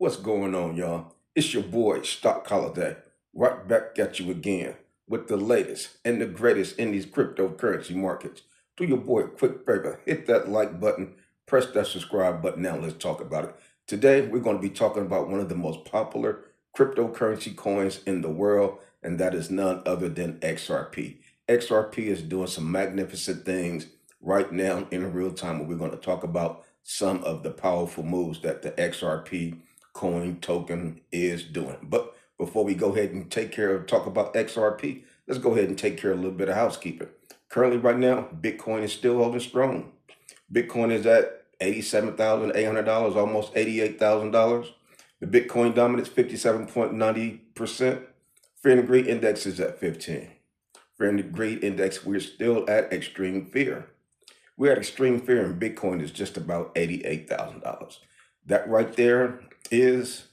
What's going on, y'all? It's your boy, Stock Holiday, right back at you again with the latest and the greatest in these cryptocurrency markets. Do your boy a quick favor, hit that like button, press that subscribe button. Now let's talk about it. Today, we're going to be talking about one of the most popular cryptocurrency coins in the world, and that is none other than XRP. XRP is doing some magnificent things right now in real time, and we're going to talk about some of the powerful moves that the XRP coin token is doing. But before we go ahead and talk about XRP, let's go ahead and take care of a little bit of housekeeping. Currently, right now, Bitcoin is still holding strong. Bitcoin is at $87,800, almost $88,000. The Bitcoin dominance 57.90%. Fear and greed index is at 15. Fear and greed index, we're still at extreme fear. We're at extreme fear, and Bitcoin is just about $88,000. That right there is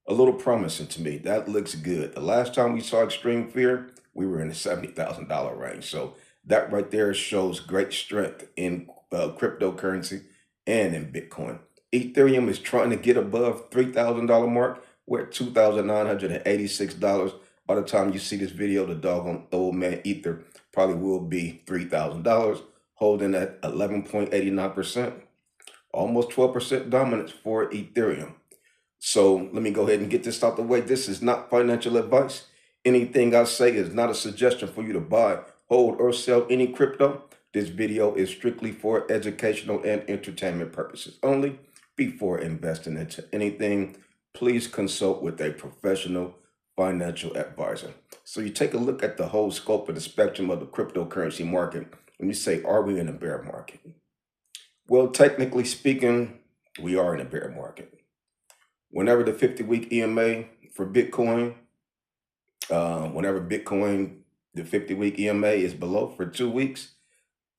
a little promising to me. That looks good. The last time we saw extreme fear, we were in the $70,000 range. So that right there shows great strength in cryptocurrency and in Bitcoin. Ethereum is trying to get above $3,000 mark. We're at $2,986. By the time you see this video, the doggone old man Ether probably will be $3,000, holding at 11.89%, almost 12% dominance for Ethereum. So let me go ahead and get this out the way. This is not financial advice. Anything I say is not a suggestion for you to buy, hold, or sell any crypto. This video is strictly for educational and entertainment purposes only. Before investing into anything, please consult with a professional financial advisor. So you take a look at the whole scope of the spectrum of the cryptocurrency market when you say, are we in a bear market? Well, technically speaking, we are in a bear market. Whenever the 50-week EMA for Bitcoin, the 50-week EMA is below for 2 weeks,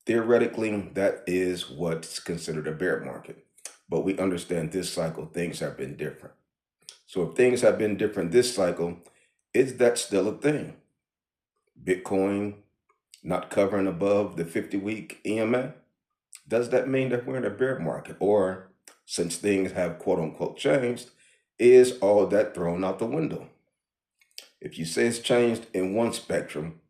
theoretically, that is what's considered a bear market. But we understand this cycle, things have been different. So if things have been different this cycle, is that still a thing? Bitcoin not covering above the 50-week EMA? Does that mean that we're in a bear market? Or since things have quote unquote changed, is all that thrown out the window? If you say it's changed in one spectrum,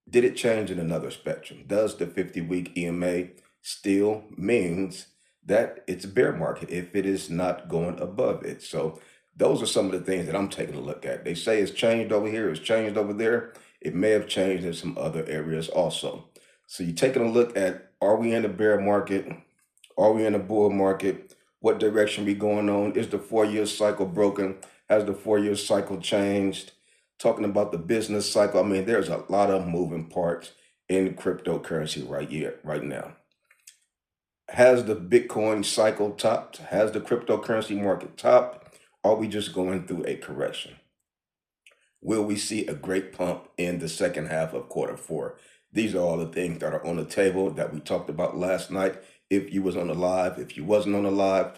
did it change in another spectrum? Does the 50-week EMA still means that it's a bear market if it is not going above it? So those are some of the things that I'm taking a look at. They say it's changed over here, it's changed over there. It may have changed in some other areas also. So you're taking a look at, are we in a bear market? Are we in a bull market? What direction we going on? Is the 4-year cycle broken? Has the 4-year cycle changed? Talking about the business cycle, I mean, there's a lot of moving parts in cryptocurrency right now. Has the Bitcoin cycle topped? Has the cryptocurrency market topped? Are we just going through a correction? Will we see a great pump in the second half of Q4? These are all the things that are on the table that we talked about last night. If you was on the live, if you wasn't on the live,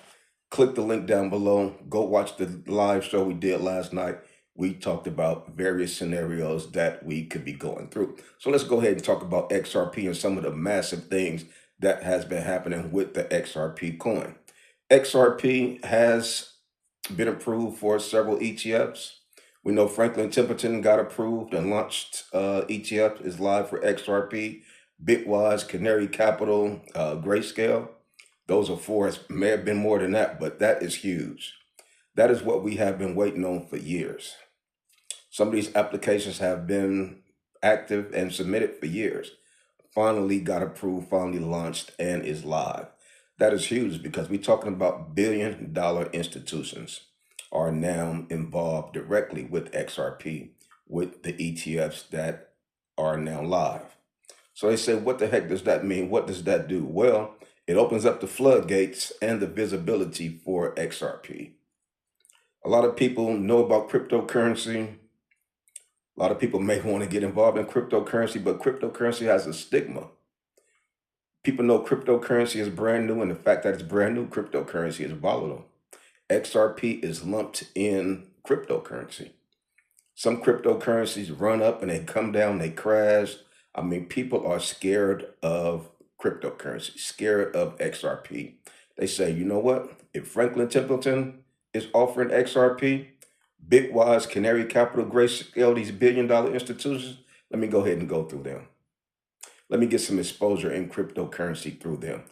click the link down below. Go watch the live show we did last night. We talked about various scenarios that we could be going through. So let's go ahead and talk about XRP and some of the massive things that has been happening with the XRP coin. XRP has been approved for several ETFs. We know Franklin Templeton got approved and launched ETF is live for XRP. Bitwise, Canary Capital, Grayscale. Those are 4. It may have been more than that, but that is huge. That is what we have been waiting on for years. Some of these applications have been active and submitted for years. Finally got approved, finally launched, and is live. That is huge because we're talking about billion-dollar institutions are now involved directly with XRP, with the ETFs that are now live. So they say, what the heck does that mean? What does that do? Well, it opens up the floodgates and the visibility for XRP. A lot of people know about cryptocurrency. A lot of people may want to get involved in cryptocurrency, but cryptocurrency has a stigma. People know cryptocurrency is brand new, and the fact that it's brand new, cryptocurrency is volatile. XRP is lumped in cryptocurrency. Some cryptocurrencies run up and they come down, they crash. I mean, people are scared of cryptocurrency, scared of XRP. They say, you know what? If Franklin Templeton is offering XRP. Bitwise, Canary Capital, Grayscale, these billion-dollar institutions. Let me go ahead and go through them. Let me get some exposure in cryptocurrency through them.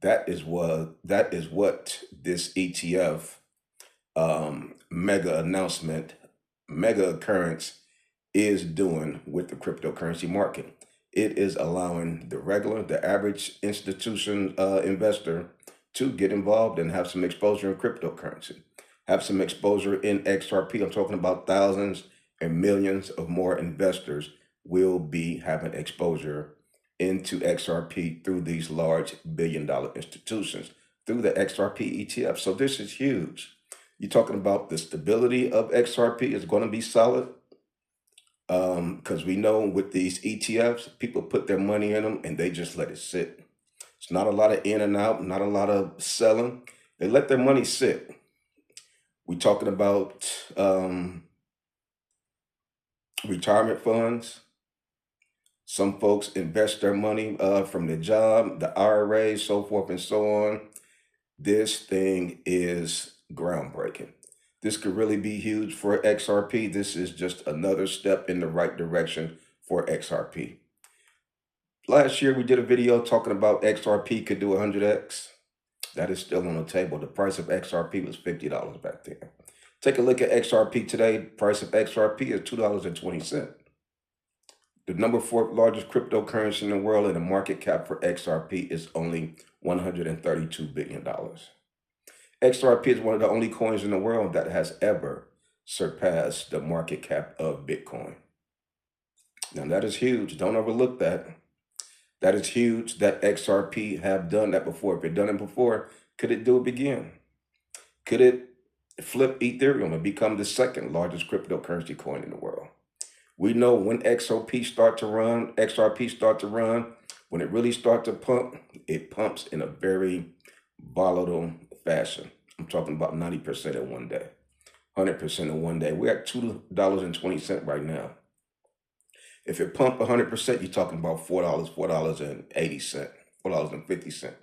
That is what this ETF mega announcement, mega occurrence is doing with the cryptocurrency market. It is allowing the average institution investor to get involved and have some exposure in cryptocurrency, have some exposure in XRP. I'm talking about thousands and millions of more investors will be having exposure into XRP through these large billion-dollar institutions, through the XRP ETF. So this is huge. You're talking about the stability of XRP is going to be solid, because we know with these ETFs, people put their money in them and they just let it sit. It's not a lot of in and out, not a lot of selling. They let their money sit. We're talking about retirement funds. Some folks invest their money from the job, the IRA, so forth and so on. This thing is groundbreaking. This could really be huge for XRP. This is just another step in the right direction for XRP. Last year, we did a video talking about XRP could do 100x. That is still on the table. The price of XRP was $50 back then. Take a look at XRP today. Price of XRP is $2.20. The number 4 largest cryptocurrency in the world, and the market cap for XRP is only $132 billion. XRP is one of the only coins in the world that has ever surpassed the market cap of Bitcoin. Now that is huge. Don't overlook that. That is huge that XRP have done that before. If it done it before, could it do it again? Could it flip Ethereum and become the second largest cryptocurrency coin in the world? We know when XRP start to run, when it really start to pump, it pumps in a very volatile fashion. I'm talking about 90% in one day, 100% in one day. We're at $2.20 right now. If it pump 100%, you're talking about $4, $4.80, $4.50.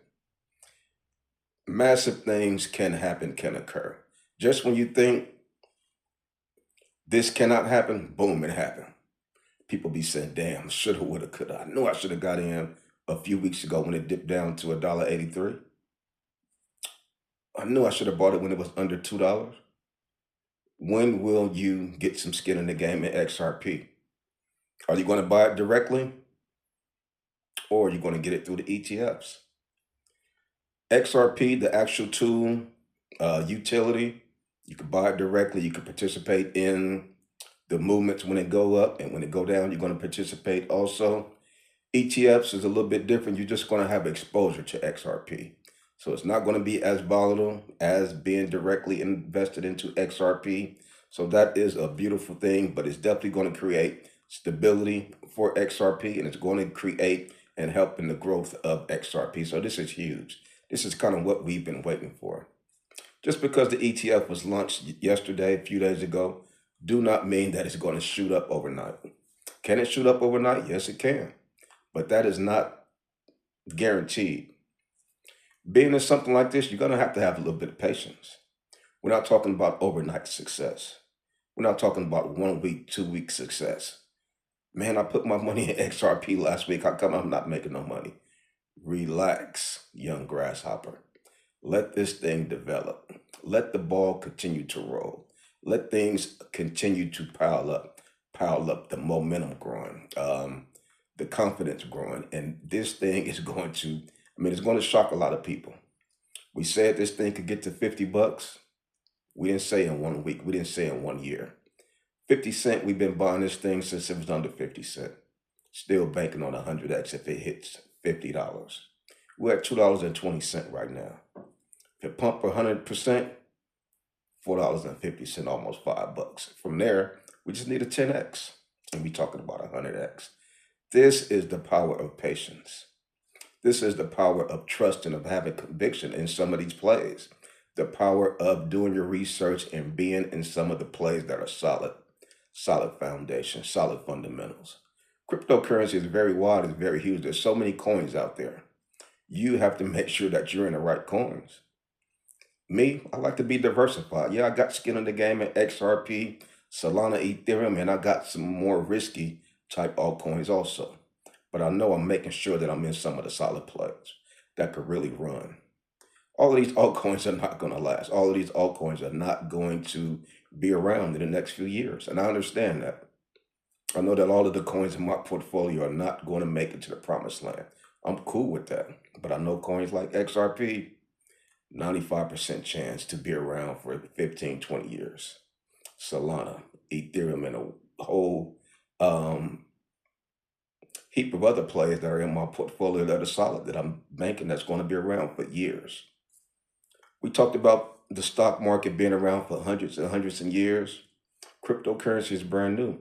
Massive things can happen, can occur. Just when you think this cannot happen, boom, it happened. People be saying, damn, shoulda, woulda, coulda. I knew I should have got in a few weeks ago when it dipped down to $1.83. I knew I should have bought it when it was under $2. When will you get some skin in the game in XRP? Are you going to buy it directly, or are you going to get it through the ETFs? XRP, the actual tool, utility, you can buy it directly. You can participate in the movements when it go up, and when it go down, you're going to participate also. ETFs is a little bit different. You're just going to have exposure to XRP. So it's not going to be as volatile as being directly invested into XRP. So that is a beautiful thing, but it's definitely going to create stability for XRP, and it's going to create and help in the growth of XRP. So this is huge. This is kind of what we've been waiting for. Just because the ETF was launched yesterday, a few days ago, do not mean that it's going to shoot up overnight. Can it shoot up overnight? Yes, it can. But that is not guaranteed. Being in something like this, you're going to have a little bit of patience. We're not talking about overnight success. We're not talking about 1 week, 2 week success. Man, I put my money in XRP last week. How come I'm not making no money? Relax, young grasshopper. Let this thing develop. Let the ball continue to roll. Let things continue to pile up. The momentum growing, the confidence growing. And this thing is going to, it's going to shock a lot of people. We said this thing could get to $50. We didn't say in 1 week. We didn't say in 1 year. 50 cent, we've been buying this thing since it was under 50 cent. Still banking on 100x if it hits $50. We're at $2.20 right now. If it pump 100%, $4.50, almost $5. From there, we just need a 10x, and we're talking about 100x. This is the power of patience. This is the power of trust and of having conviction in some of these plays. The power of doing your research and being in some of the plays that are solid foundation, solid fundamentals. Cryptocurrency is very wide, it's very huge. There's so many coins out there. You have to make sure that you're in the right coins. Me, I like to be diversified. Yeah, I got skin in the game at XRP, Solana, Ethereum, and I got some more risky type altcoins also. But I know I'm making sure that I'm in some of the solid players that could really run. All of these altcoins are not going to last. All of these altcoins are not going to be around in the next few years. And I understand that. I know that all of the coins in my portfolio are not going to make it to the promised land. I'm cool with that. But I know coins like XRP, 95% chance to be around for 15, 20 years. Solana, Ethereum, and a whole heap of other players that are in my portfolio that are solid, that I'm banking that's going to be around for years. We talked about the stock market being around for hundreds and hundreds of years. Cryptocurrency is brand new.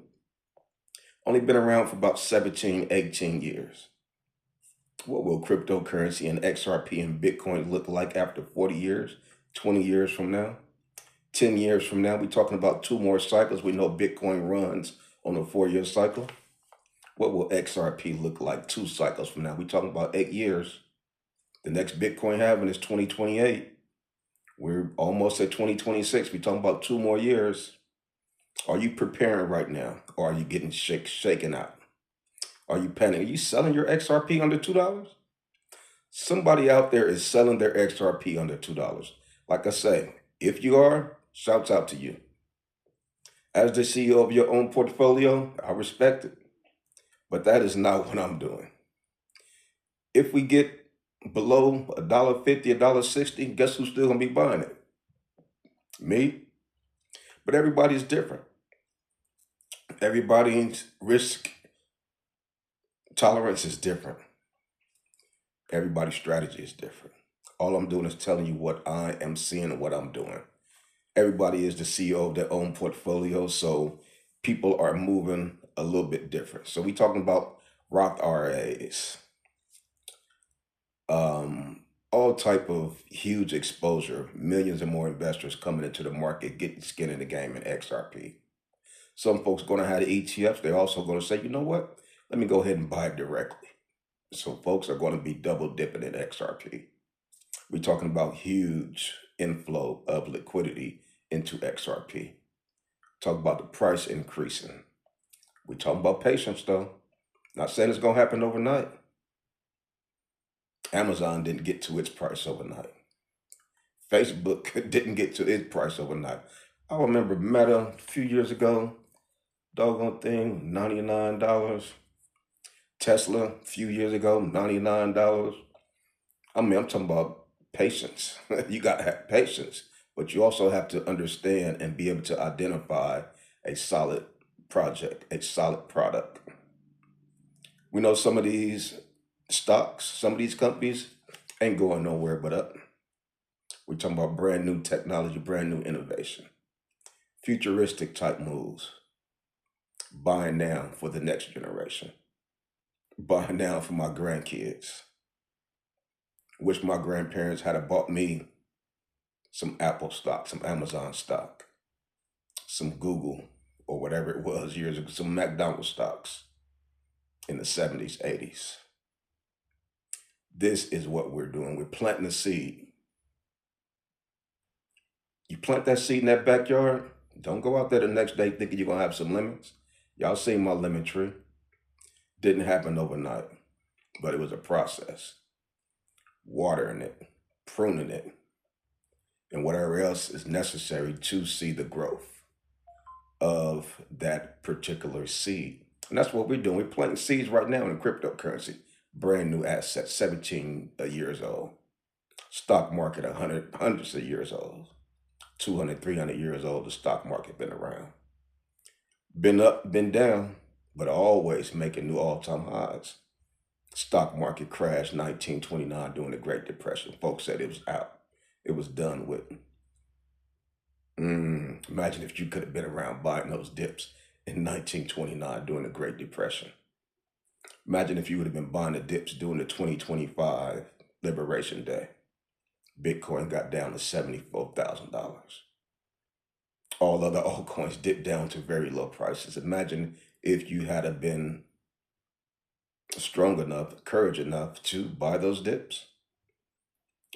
Only been around for about 17, 18 years. What will cryptocurrency and XRP and Bitcoin look like after 40 years, 20 years from now? 10 years from now, we're talking about 2 more cycles. We know Bitcoin runs on a 4-year cycle. What will XRP look like 2 cycles from now? We're talking about 8 years. The next Bitcoin halving is 2028. We're almost at 2026. We're talking about 2 more years. Are you preparing right now? Or are you getting shaken out? Are you panicking? Are you selling your XRP under $2? Somebody out there is selling their XRP under $2. Like I say, if you are, shouts out to you. As the CEO of your own portfolio, I respect it. But that is not what I'm doing. If we get below $1.50, $1.60, guess who's still going to be buying it? Me. But everybody's different. Everybody's risk tolerance is different. Everybody's strategy is different. All I'm doing is telling you what I am seeing and what I'm doing. Everybody is the CEO of their own portfolio, so people are moving a little bit different. So we're talking about Roth IRAs, all type of huge exposure, millions and more investors coming into the market, getting skin in the game in XRP. Some folks going to have the ETFs. They're also going to say, you know what? Let me go ahead and buy it directly. So folks are going to be double dipping in XRP. We're talking about huge inflow of liquidity into XRP. Talk about the price increasing. We're talking about patience though. Not saying it's going to happen overnight. Amazon didn't get to its price overnight. Facebook didn't get to its price overnight. I remember Meta a few years ago, doggone thing, $99. Tesla a few years ago, $99. I'm talking about patience. You got to have patience, but you also have to understand and be able to identify a solid project, a solid product. We know some of these stocks, some of these companies ain't going nowhere but up. We're talking about brand new technology, brand new innovation, futuristic type moves, buying now for the next generation, buying now for my grandkids. Wish my grandparents had bought me some Apple stock, some Amazon stock, some Google or whatever it was years ago, some McDonald's stocks in the 70s, 80s. This is what we're doing. We're planting a seed. You plant that seed in that backyard, don't go out there the next day thinking you're going to have some lemons. Y'all seen my lemon tree. Didn't happen overnight, but it was a process. Watering it, pruning it, and whatever else is necessary to see the growth of that particular seed. And that's what we're doing. We're planting seeds right now in cryptocurrency. Brand new asset, 17 years old. Stock market, hundreds of years old. 200, 300 years old, the stock market been around. Been up, been down, but always making new all-time highs. Stock market crashed 1929 during the Great Depression. Folks said it was out. It was done with. Imagine if you could have been around buying those dips in 1929 during the Great Depression. Imagine if you would have been buying the dips during the 2025 Liberation Day. Bitcoin got down to $74,000. All other altcoins dipped down to very low prices. Imagine if you had been strong enough, courage enough to buy those dips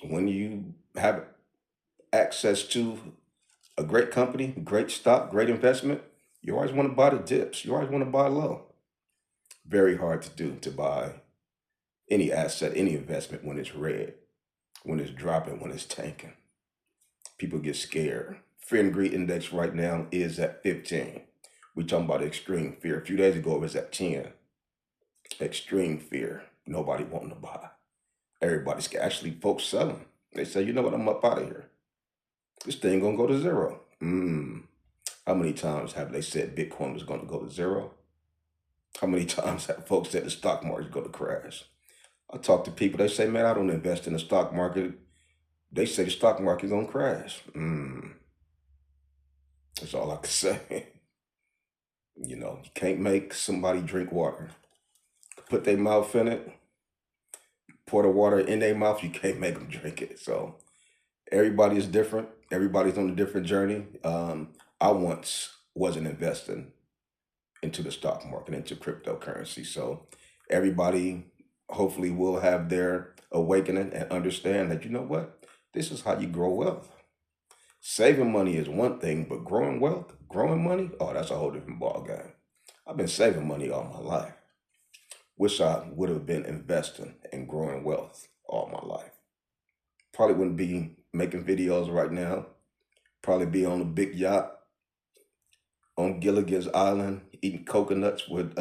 when you have access to a great company, great stock, great investment, you always want to buy the dips. You always want to buy low. Very hard to do to buy any asset, any investment when it's red, when it's dropping, when it's tanking. People get scared. Fear and greed index right now is at 15. We talking about extreme fear. A few days ago, it was at 10. Extreme fear. Nobody wanting to buy. Everybody's scared. Actually, folks selling. They say, you know what, I'm up out of here. This thing gonna go to zero. How many times have they said Bitcoin was gonna go to zero? How many times have folks said the stock market is gonna crash? I talk to people, they say, man, I don't invest in the stock market. They say the stock market is gonna crash. That's all I can say. You know, you can't make somebody drink water. Put their mouth in it, pour the water in their mouth, you can't make them drink it. So everybody is different. Everybody's on a different journey. I once wasn't investing into the stock market, into cryptocurrency. So everybody hopefully will have their awakening and understand that, you know what, this is how you grow wealth. Saving money is one thing, but growing wealth, growing money, oh, that's a whole different ball game. I've been saving money all my life. Wish I would have been investing and growing wealth all my life. Probably wouldn't be making videos right now. Probably be on a big yacht on Gilligan's Island eating coconuts with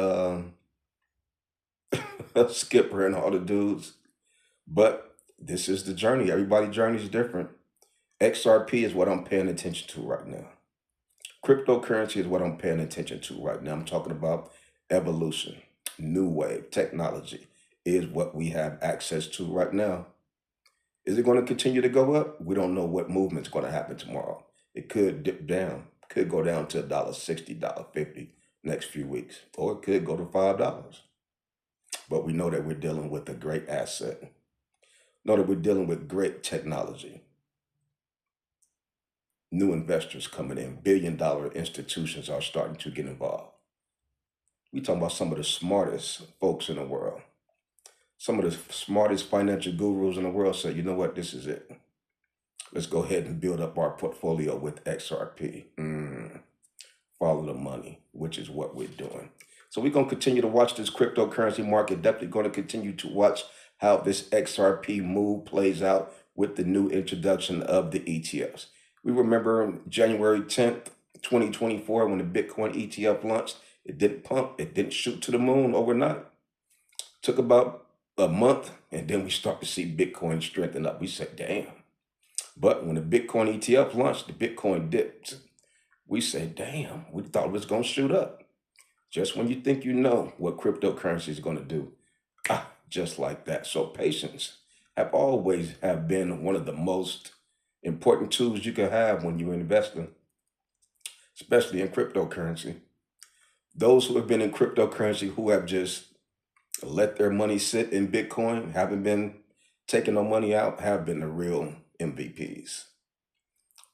Skipper and all the dudes. But this is the journey. Everybody's journey is different. XRP is what I'm paying attention to right now. Cryptocurrency is what I'm paying attention to right now. I'm talking about evolution, new wave, technology is what we have access to right now. Is it going to continue to go up? We don't know what movement's going to happen tomorrow. It could dip down, could go down to $1.60, $1.50 next few weeks, or it could go to $5. But we know that we're dealing with a great asset. Know that we're dealing with great technology. New investors coming in, billion-dollar institutions are starting to get involved. We're talking about some of the smartest folks in the world. Some of the smartest financial gurus in the world say, you know what, this is it. Let's go ahead and build up our portfolio with XRP. Follow the money, which is what we're doing. So we're going to continue to watch this cryptocurrency market. Definitely going to continue to watch how this XRP move plays out with the new introduction of the ETFs. We remember January 10th, 2024, when the Bitcoin ETF launched, it didn't pump, it didn't shoot to the moon overnight. Took about a month, and then we start to see Bitcoin strengthen up. We said, damn. But when the Bitcoin ETF launched, the Bitcoin dipped. We said, damn, we thought it was going to shoot up. Just when you think you know what cryptocurrency is going to do, just like that. So patience have always have been one of the most important tools you can have when you're investing, especially in cryptocurrency. Those who have been in cryptocurrency, who have just let their money sit in Bitcoin, haven't been taking no money out, have been the real MVPs.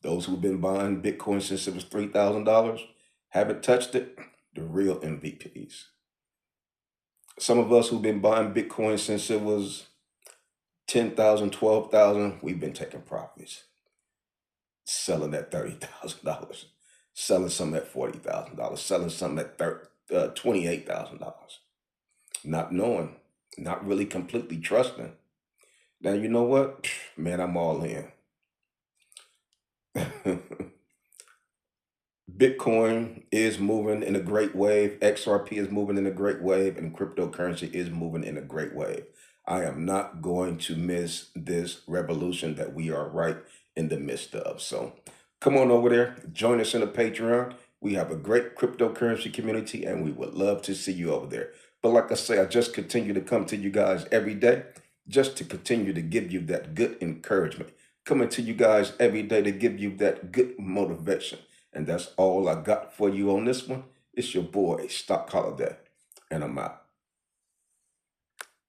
Those who've been buying Bitcoin since it was $3,000, haven't touched it, the real MVPs. Some of us who've been buying Bitcoin since it was $10,000, $12,000, we've been taking profits. Selling at $30,000, selling some at $40,000, selling some at $28,000. Not knowing, not really completely trusting. Now, you know what? Man, I'm all in. Bitcoin is moving in a great wave. XRP is moving in a great wave, and cryptocurrency is moving in a great wave. I am not going to miss this revolution that we are right in the midst of. So come on over there, join us in the Patreon. We have a great cryptocurrency community, and we would love to see you over there. But like I say, I just continue to come to you guys every day, just to continue to give you that good encouragement. Coming to you guys every day to give you that good motivation. And that's all I got for you on this one. It's your boy, Stock Holiday, and I'm out.